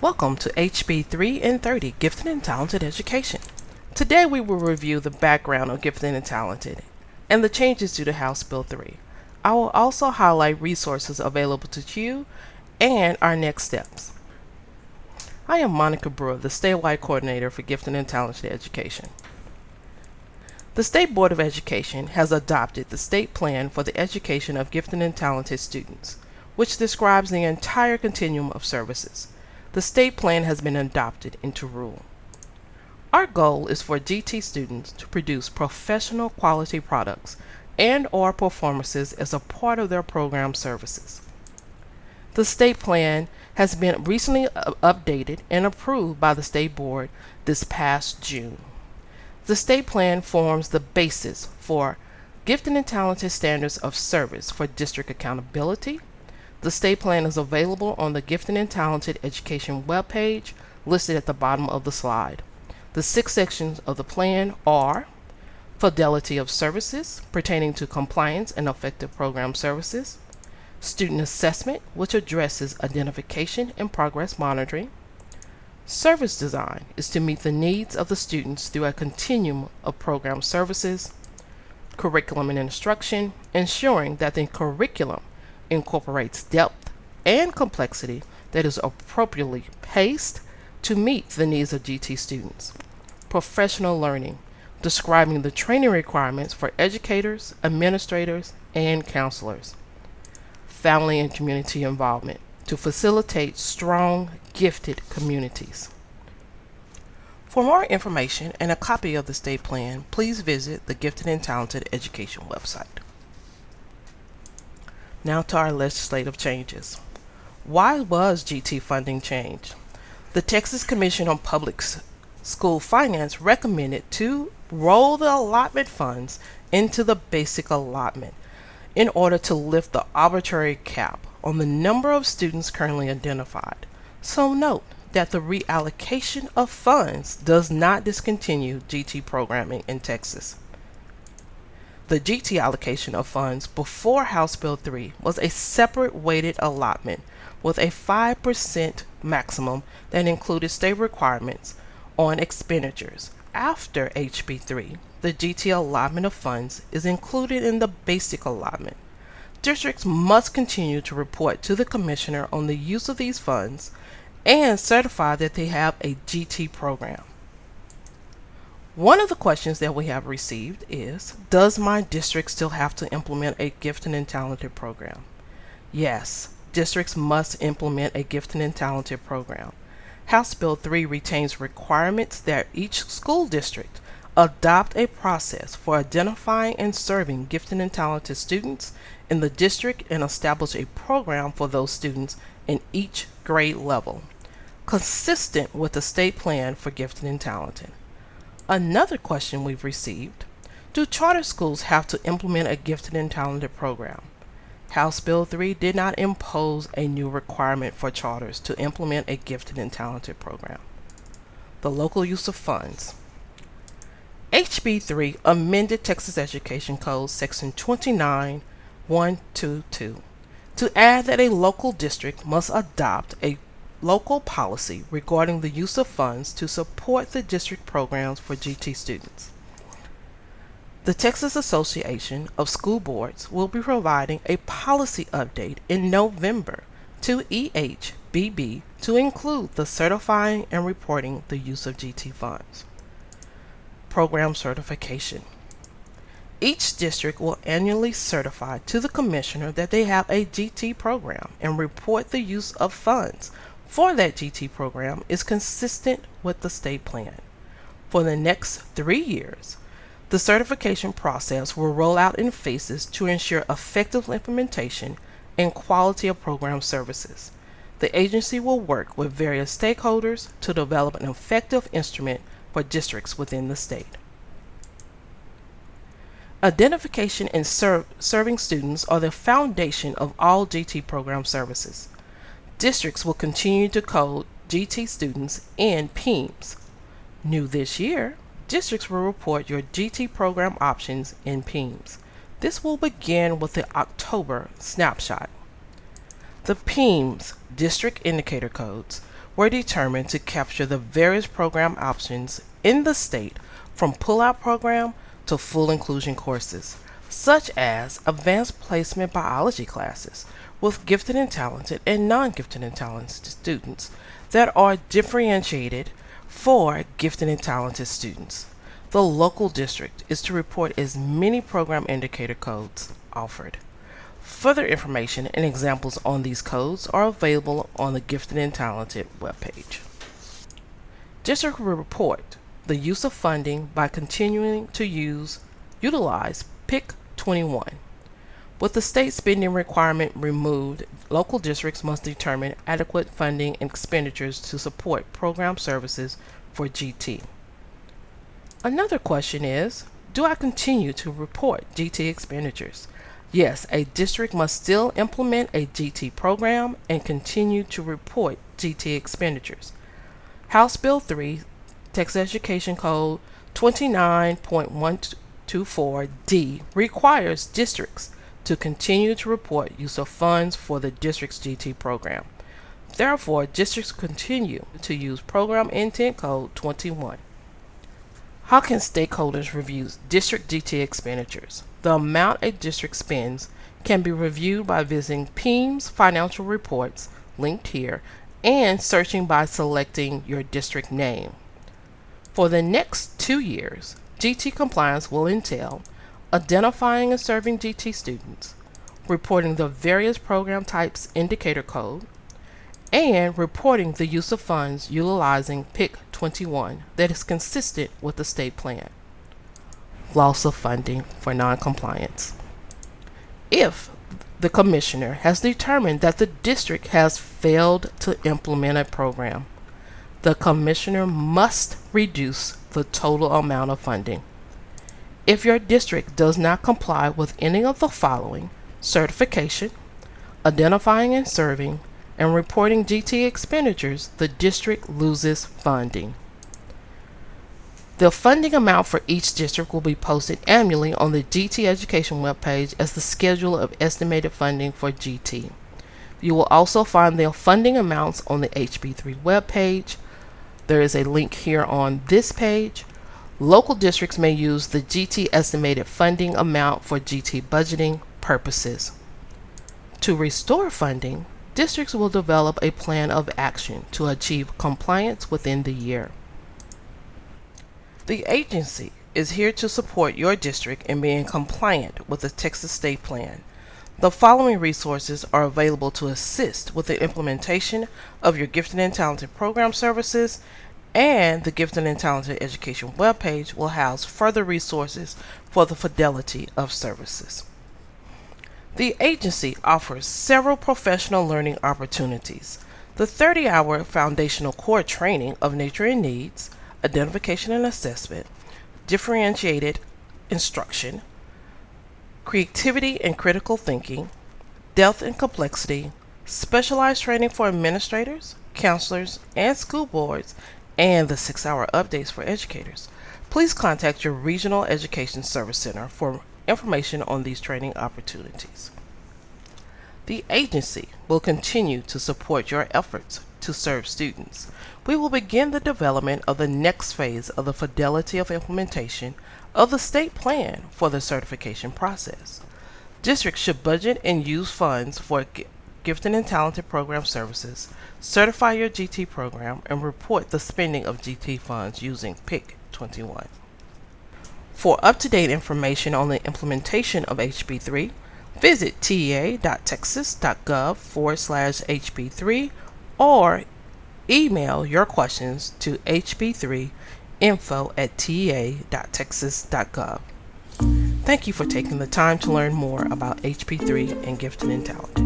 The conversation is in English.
Welcome to HB 3 and 30 Gifted and Talented Education. Today we will review the background of Gifted and Talented and the changes due to House Bill 3. I will also highlight resources available to you and our next steps. I am Monica Brewer, the statewide coordinator for Gifted and Talented Education. The State Board of Education has adopted the state plan for the education of gifted and talented students, which describes the entire continuum of services. The state plan has been adopted into rule. Our goal is for GT students to produce professional quality products and/or performances as a part of their program services. The state plan has been recently updated and approved by the State Board this past June. The state plan forms the basis for gifted and talented standards of service for district accountability. The state plan is available on the Gifted and Talented Education webpage listed at the bottom of the slide. The 6 sections of the plan are fidelity of services pertaining to compliance and effective program services, student assessment, which addresses identification and progress monitoring. Service design is to meet the needs of the students through a continuum of program services. Curriculum and instruction, ensuring that the curriculum incorporates depth and complexity that is appropriately paced to meet the needs of GT students. Professional learning, describing the training requirements for educators, administrators, and counselors. Family and community involvement, to facilitate strong, gifted communities. For more information and a copy of the state plan, please visit the Gifted and Talented Education website. Now to our legislative changes. Why was GT funding changed? The Texas Commission on Public School Finance recommended to roll the allotment funds into the basic allotment in order to lift the arbitrary cap on the number of students currently identified. So note that the reallocation of funds does not discontinue GT programming in Texas. The GT allocation of funds before House Bill 3 was a separate weighted allotment with a 5% maximum that included state requirements on expenditures. After HB 3, the GT allotment of funds is included in the basic allotment. Districts must continue to report to the Commissioner on the use of these funds and certify that they have a GT program. One of the questions that we have received is, does my district still have to implement a gifted and talented program? Yes, districts must implement a gifted and talented program. House Bill 3 retains requirements that each school district adopt a process for identifying and serving gifted and talented students in the district and establish a program for those students in each grade level, consistent with the state plan for gifted and talented. Another question we've received, do charter schools have to implement a gifted and talented program? House Bill 3 did not impose a new requirement for charters to implement a gifted and talented program. The local use of funds. HB 3 amended Texas Education Code Section 29122 to add that a local district must adopt a local policy regarding the use of funds to support the district programs for GT students. The Texas Association of School Boards will be providing a policy update in November to EHBB to include the certifying and reporting the use of GT funds. Program certification. Each district will annually certify to the Commissioner that they have a GT program and report the use of funds for that GT program is consistent with the state plan. For the next 3 years, the certification process will roll out in phases to ensure effective implementation and quality of program services. The agency will work with various stakeholders to develop an effective instrument for districts within the state. Identification and serving students are the foundation of all GT program services. Districts will continue to code GT students in PEIMS. New this year, districts will report your GT program options in PEIMS. This will begin with the October snapshot. The PIEMS district indicator codes were determined to capture the various program options in the state from pull-out program to full inclusion courses, such as advanced placement biology classes with gifted and talented and non-gifted and talented students that are differentiated for gifted and talented students. The local district is to report as many program indicator codes offered. Further information and examples on these codes are available on the Gifted and Talented webpage. District will report the use of funding by continuing to utilize PIC 21. With the state spending requirement removed, local districts must determine adequate funding and expenditures to support program services for GT. Another question is, do I continue to report GT expenditures? Yes, a district must still implement a GT program and continue to report GT expenditures. House Bill 3, Texas Education Code 29.124D requires districts to continue to report use of funds for the district's GT program. Therefore, districts continue to use Program Intent Code 21. How can stakeholders review district GT expenditures? The amount a district spends can be reviewed by visiting PIEMS financial reports, linked here, and searching by selecting your district name. For the next 2 years, GT compliance will entail identifying and serving GT students, reporting the various program types indicator code, and reporting the use of funds utilizing PIC 21 that is consistent with the state plan. Loss of funding for non-compliance. If the commissioner has determined that the district has failed to implement a program, the commissioner must reduce the total amount of funding. If your district does not comply with any of the following: certification, identifying and serving, and reporting GT expenditures, the district loses funding. The funding amount for each district will be posted annually on the GT Education webpage as the schedule of estimated funding for GT. You will also find the funding amounts on the HB3 webpage. There is a link here on this page. Local districts may use the GT estimated funding amount for GT budgeting purposes. To restore funding, districts will develop a plan of action to achieve compliance within the year. The agency is here to support your district in being compliant with the Texas State Plan. The following resources are available to assist with the implementation of your Gifted and Talented program services, and the Gifted and Talented Education webpage will house further resources for the fidelity of services. The agency offers several professional learning opportunities. The 30-hour foundational core training of nature and needs, identification and assessment, differentiated instruction, creativity and critical thinking, depth and complexity, specialized training for administrators, counselors, and school boards, and the 6-hour updates for educators. Please contact your Regional Education Service Center for information on these training opportunities. The agency will continue to support your efforts to serve students. We will begin the development of the next phase of the fidelity of implementation of the state plan for the certification process. Districts should budget and use funds for Gifted and Talented program services, certify your GT program, and report the spending of GT funds using PIC 21. For up-to-date information on the implementation of HB3, visit tea.texas.gov/HB3 or email your questions to hb3info@tea.texas.gov. Thank you for taking the time to learn more about HB3 and Gifted and Talented.